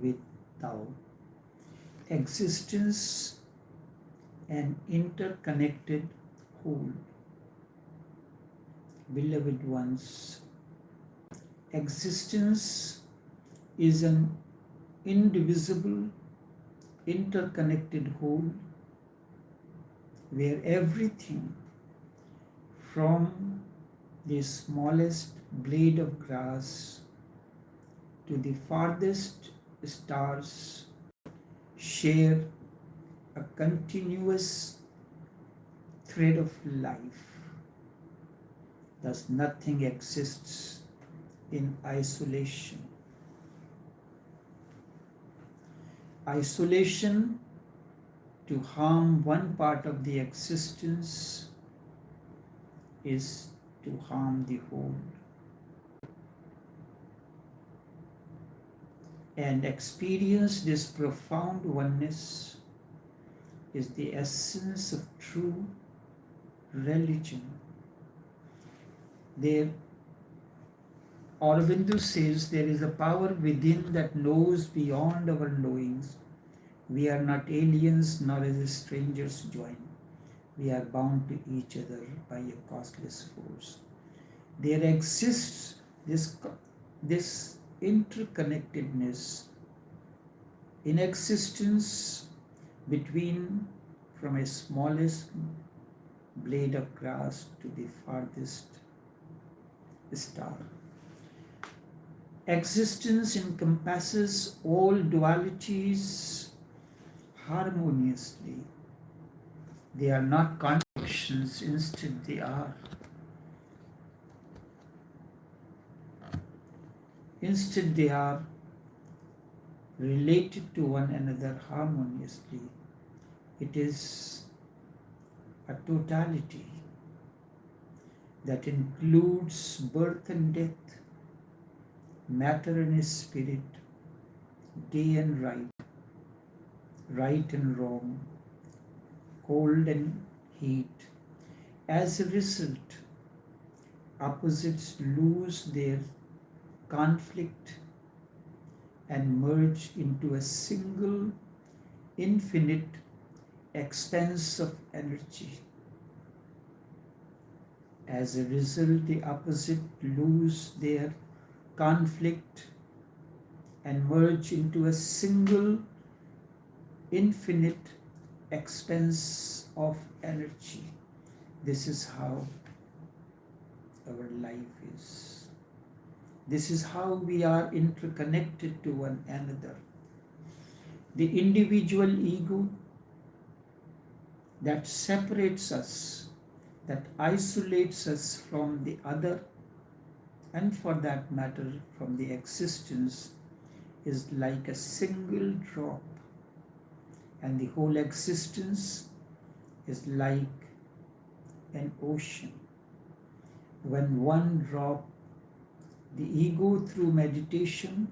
with Tao. Existence an interconnected whole. Beloved ones, existence is an indivisible, interconnected whole where everything from the smallest blade of grass to the farthest stars share a continuous thread of life. Thus, nothing exists in isolation. Isolation to harm one part of the existence is to harm the whole. And experience this profound oneness is the essence of true religion. There, Aurobindo says there is a power within that knows beyond our knowings. We are not aliens nor as strangers joined. We are bound to each other by a causeless force. There exists this interconnectedness in existence between from a smallest blade of grass to the farthest star. Existence encompasses all dualities harmoniously. They are not contradictions, instead they are. Instead they are related to one another harmoniously. It is a totality that includes birth and death, matter and spirit, day and right, right and wrong, cold and heat. As a result, opposites lose their conflict and merge into a single infinite expanse of energy. As a result, the opposite lose their conflict and merge into a single infinite expanse of energy. This is how our life is. This is how we are interconnected to one another. The individual ego that separates us, that isolates us from the other, and for that matter from the existence, is like a single drop, and the whole existence is like an ocean. When one drop, the ego through meditation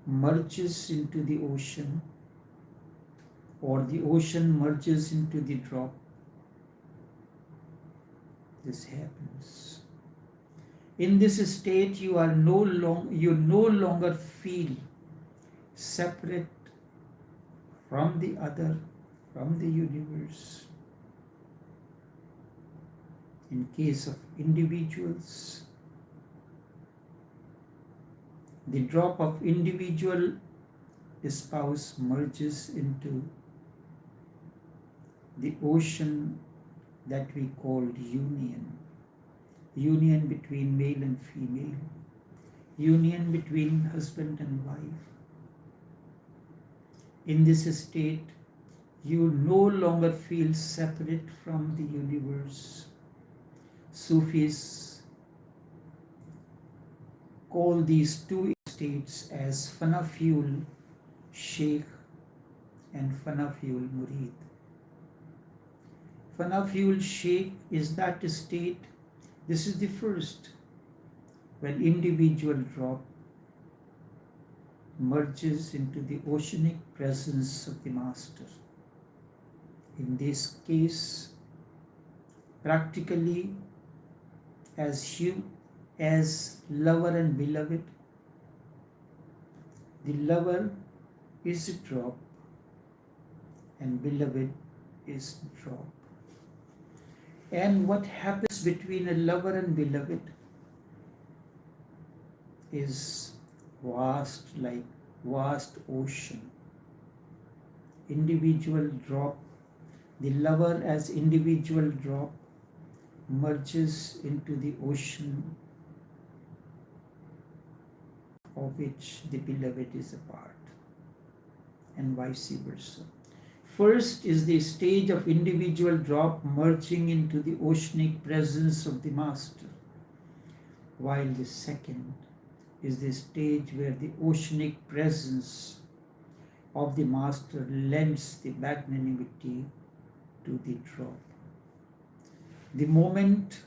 merges into the ocean, or the ocean merges into the drop, this happens. In this state, you no longer feel separate from the other, from the universe. In case of individuals, the drop of individual spouse merges into the ocean that we called union. Union between male and female. Union between husband and wife. In this state, you no longer feel separate from the universe. Sufis call these two states as fanafiyul sheikh and fanafiyul murid. Fanafiyul sheikh is that state. This is the first, when individual drop merges into the oceanic presence of the Master. In this case, practically as as lover and beloved. The lover is a drop and beloved is drop. And what happens between a lover and beloved is vast, like vast ocean. Individual drop, the lover as individual drop merges into the ocean of which the beloved is a part, and vice versa. First is the stage of individual drop merging into the oceanic presence of the Master, while the second is the stage where the oceanic presence of the Master lends the magnanimity to the drop. The moment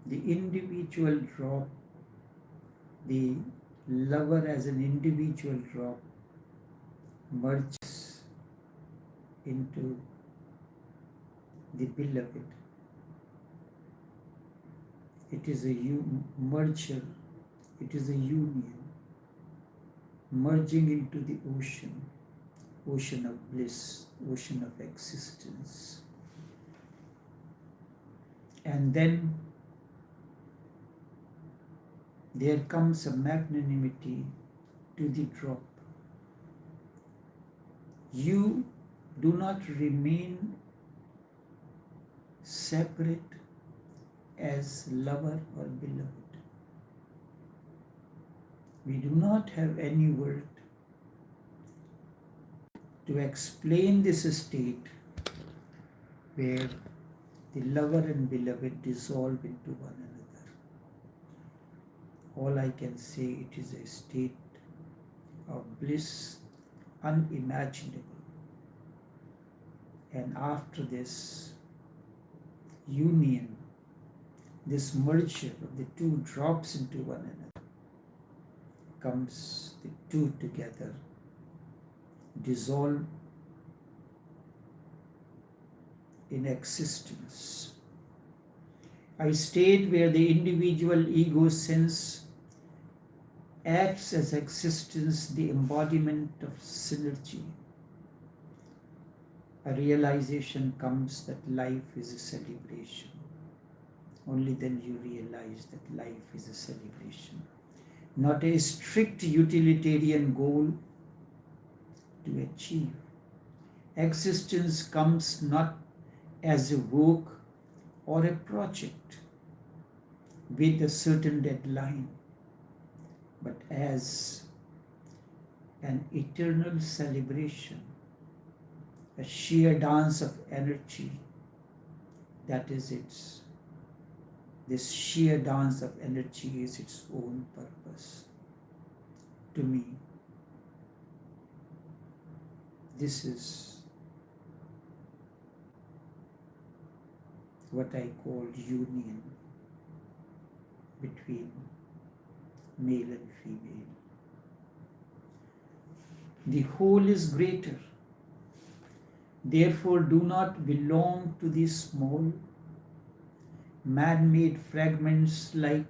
the individual drop, the lover as an individual drop merges into the beloved, it is a merger, it is a union, merging into the ocean, ocean of bliss, ocean of existence. And then there comes a magnanimity to the drop. You do not remain separate as lover or beloved. We do not have any word to explain this state where the lover and beloved dissolve into one another. All I can say, it is a state of bliss unimaginable. And after this union, this merger of the two drops into one another, comes the two together, dissolve in existence. A state where the individual ego sense acts as existence, the embodiment of synergy. A realization comes that life is a celebration. Only then you realize that life is a celebration, not a strict utilitarian goal to achieve. Existence comes not as a work or a project with a certain deadline, but as an eternal celebration, a sheer dance of energy. That is its, this sheer dance of energy is its own purpose. To me, this is what I call union between male and female. The whole is greater. Therefore, do not belong to the small, man-made fragments like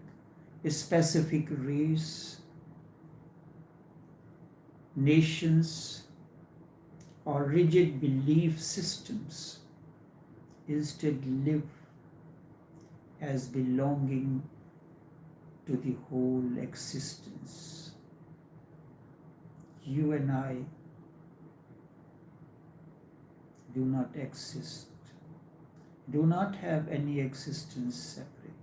a specific race, nations, or rigid belief systems. Instead, live as belonging to the whole existence. You and I do not exist, do not have any existence separate.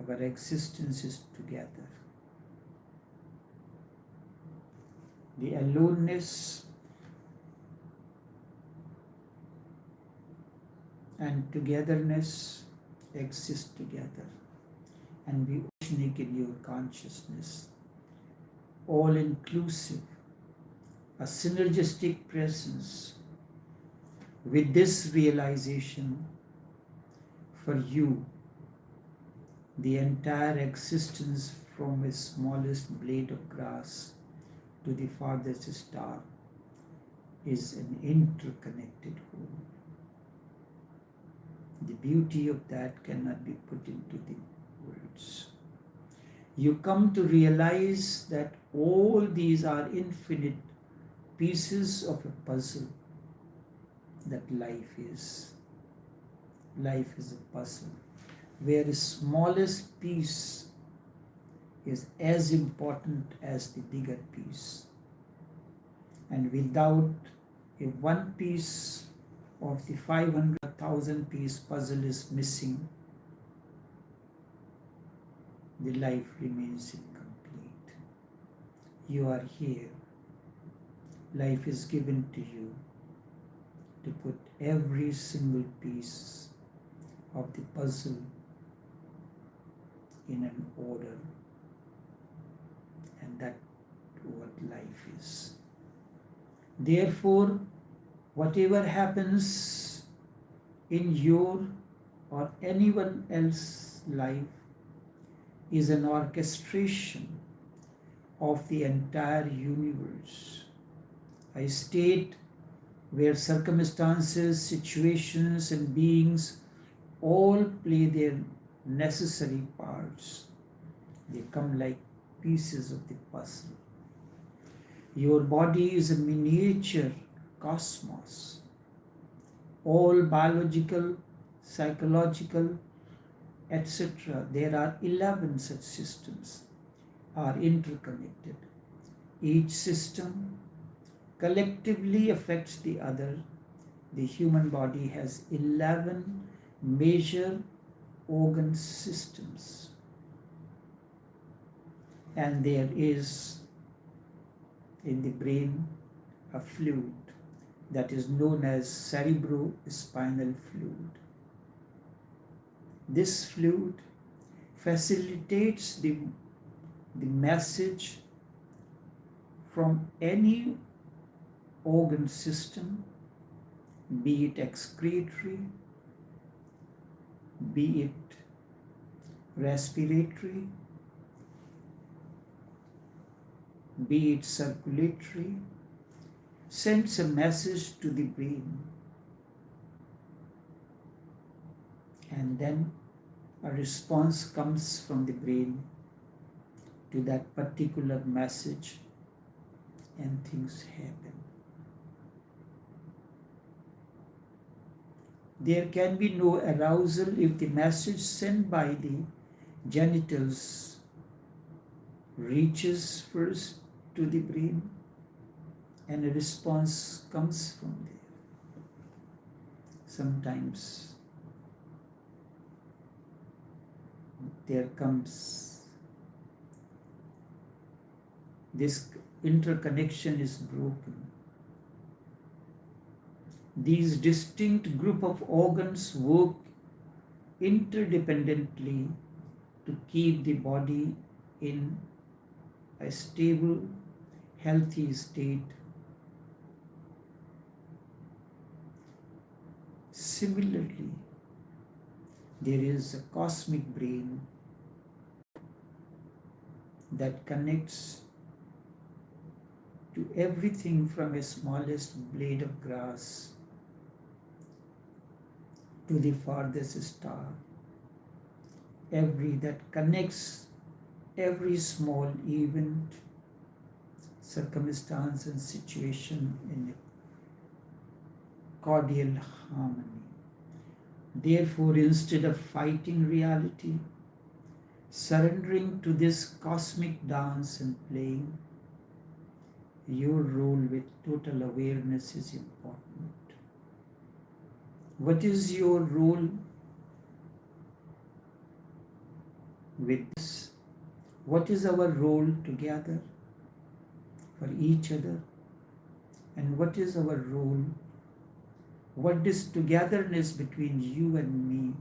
Our existence is together. The aloneness and togetherness exist together and be oceanic in your consciousness, all inclusive, a synergistic presence. With this realization, for you, the entire existence from a smallest blade of grass to the farthest star is an interconnected whole. The beauty of that cannot be put into the words. You come to realize that all these are infinite pieces of a puzzle that life is. Life is a puzzle where the smallest piece is as important as the bigger piece. And without a one piece of the 500,000 piece puzzle is missing, the life remains incomplete. You are here. Life is given to you to put every single piece of the puzzle in an order, and that's what life is. Therefore, whatever happens in your or anyone else's life is an orchestration of the entire universe. A state where circumstances, situations, and beings all play their necessary parts. They come like pieces of the puzzle. Your body is a miniature cosmos. All biological, psychological, etc. There are 11 such systems are interconnected. Each system collectively affects the other. The human body has 11 major organ systems, and there is in the brain a fluid that is known as cerebrospinal fluid. This fluid facilitates the message from any organ system, be it excretory, be it respiratory, be it circulatory, sends a message to the brain, and then a response comes from the brain to that particular message, and things happen. There can be no arousal if the message sent by the genitals reaches first to the brain and a response comes from there. Sometimes there comes, this interconnection is broken. These distinct group of organs work interdependently to keep the body in a stable, healthy state. Similarly, there is a cosmic brain that connects to everything from a smallest blade of grass to the farthest star. That connects every small event, circumstance, and situation in a cordial harmony. Therefore, instead of fighting reality, surrendering to this cosmic dance and playing, your role with total awareness is important. What is your role with this? What is our role together for each other? And what is our role? What this togetherness between you and me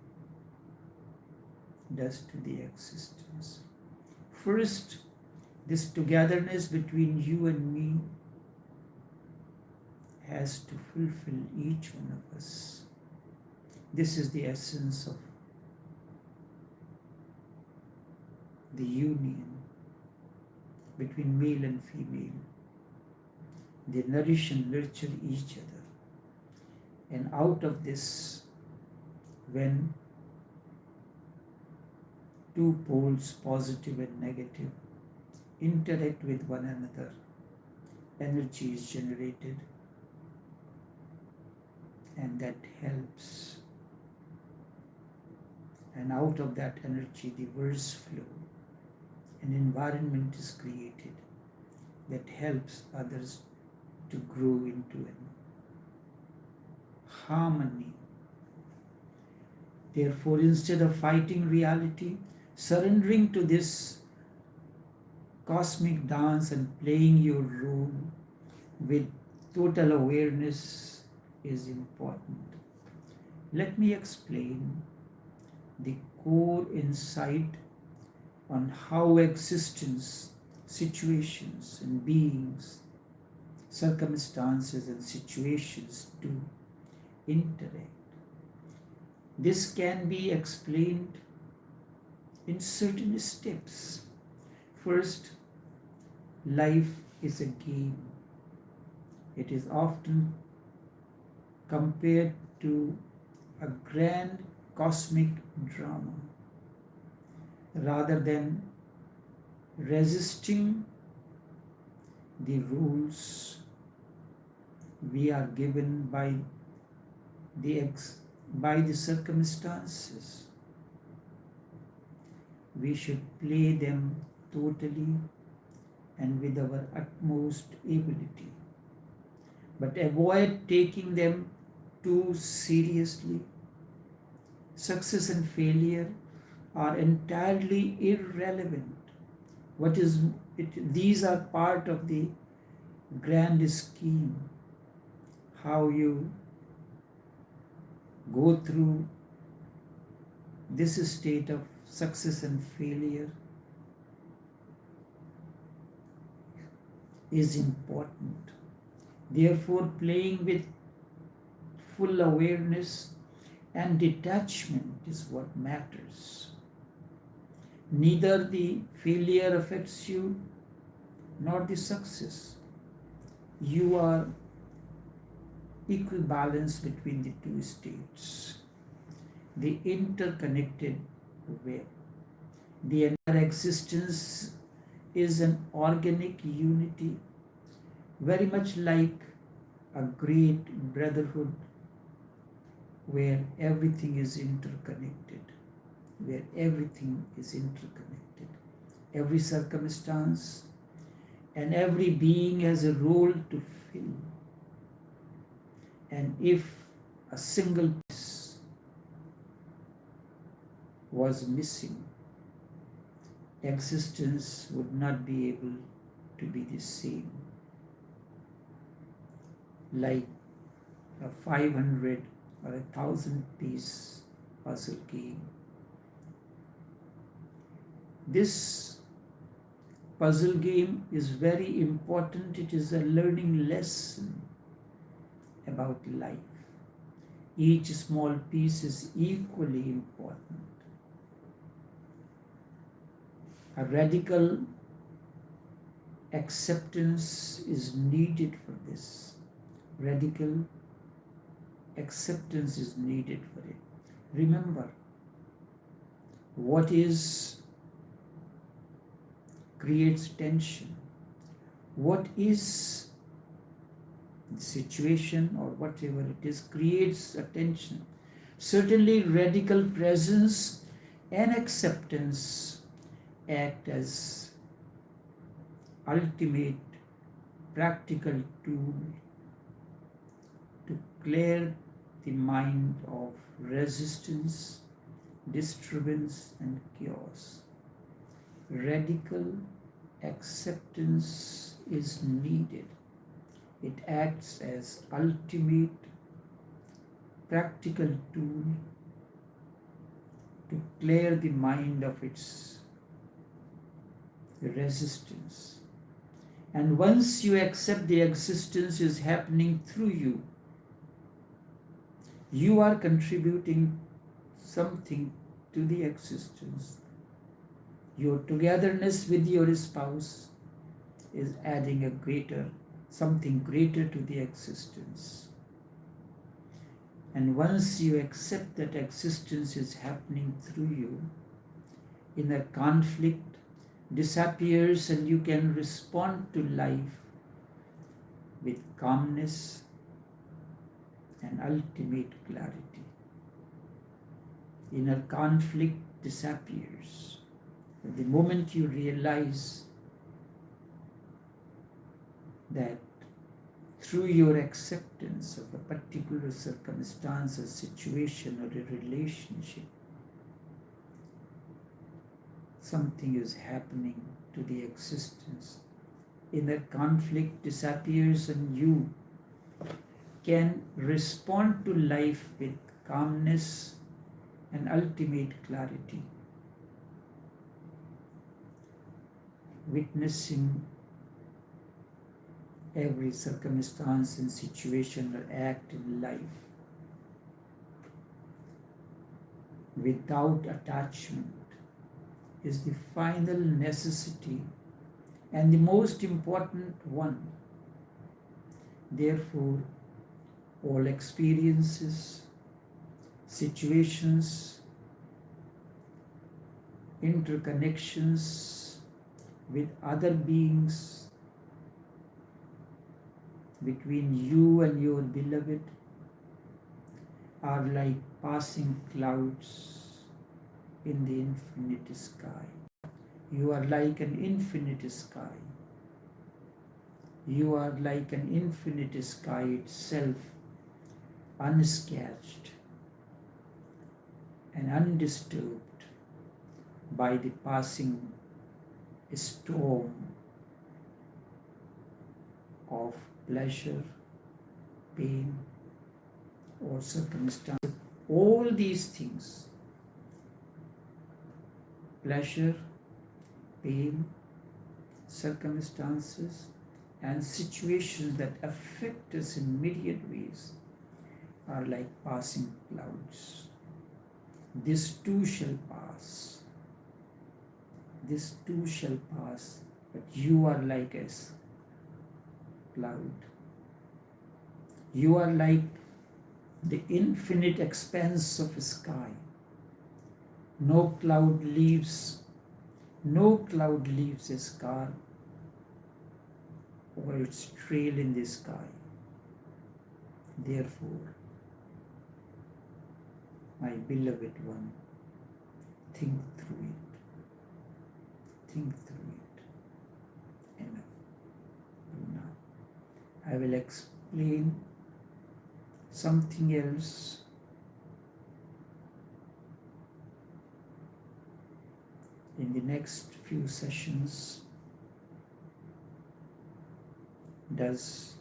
does to the existence? First, this togetherness between you and me has to fulfill each one of us. This is the essence of the union between male and female. They nourish and nurture each other. And out of this When two poles, positive and negative, interact with one another, energy is generated, and that helps. And out of that energy, the verse flow. An environment is created that helps others to grow into an harmony. Therefore, instead of fighting reality, surrendering to this cosmic dance and playing your role with total awareness is important. Let me explain the core insight on how existence, situations, and beings, circumstances, and situations do interact. This can be explained in certain steps. First, life is a game. It is often compared to a grand cosmic drama. Rather than resisting the rules we are given by the circumstances, we should play them totally and with our utmost ability, but avoid taking them too seriously. Success and failure are entirely irrelevant. These are part of the grand scheme. How you go through this state of success and failure is important. Therefore, playing with full awareness and detachment is what matters. Neither the failure affects you nor the success. You are equibalence between the two states. The interconnected web. The entire existence is an organic unity, very much like a great brotherhood where everything is interconnected, where everything is interconnected. Every circumstance and every being has a role to fill. And if a single piece was missing, existence would not be able to be the same. Like a 500 or 1,000 piece puzzle game. This puzzle game is very important. It is a learning lesson about life. Each small piece is equally important. A radical acceptance is needed for this. Radical acceptance is needed for it. Remember, what is creates tension? What is the situation or whatever it is creates a tension. Certainly, radical presence and acceptance act as ultimate practical tool to clear the mind of resistance, disturbance, and chaos. Radical acceptance is needed. It acts as ultimate practical tool to clear the mind of its resistance. And once you accept the existence is happening through you, you are contributing something to the existence. Your togetherness with your spouse is adding something greater to the existence. And once you accept that existence is happening through you, inner conflict disappears and you can respond to life with calmness and ultimate clarity. Inner conflict disappears. The moment you realize that through your acceptance of a particular circumstance, a situation, or a relationship, something is happening to the existence. Inner conflict disappears and you can respond to life with calmness and ultimate clarity. Witnessing every circumstance and situation or act in life without attachment is the final necessity and the most important one. Therefore, all experiences, situations, interconnections with other beings, between you and your beloved, are like passing clouds in the infinite sky. You are like an infinite sky. You are like an infinite sky itself, unscathed and undisturbed by the passing storm of pleasure, pain, or circumstance. All these things, pleasure, pain, circumstances, and situations that affect us in myriad ways, are like passing clouds. This too shall pass. This too shall pass, but you are like a cloud. You are like the infinite expanse of sky. No cloud leaves a scar or its trail in the sky. Therefore, my beloved one, think through it. Think through it. Enough. Now, I will explain something else in the next few sessions. Does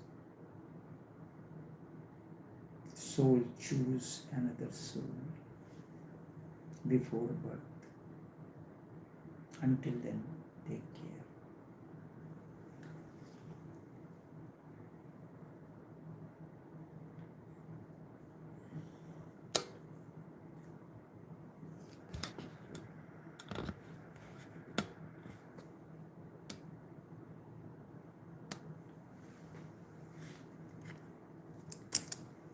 soul choose another soul before birth? Until then, take care.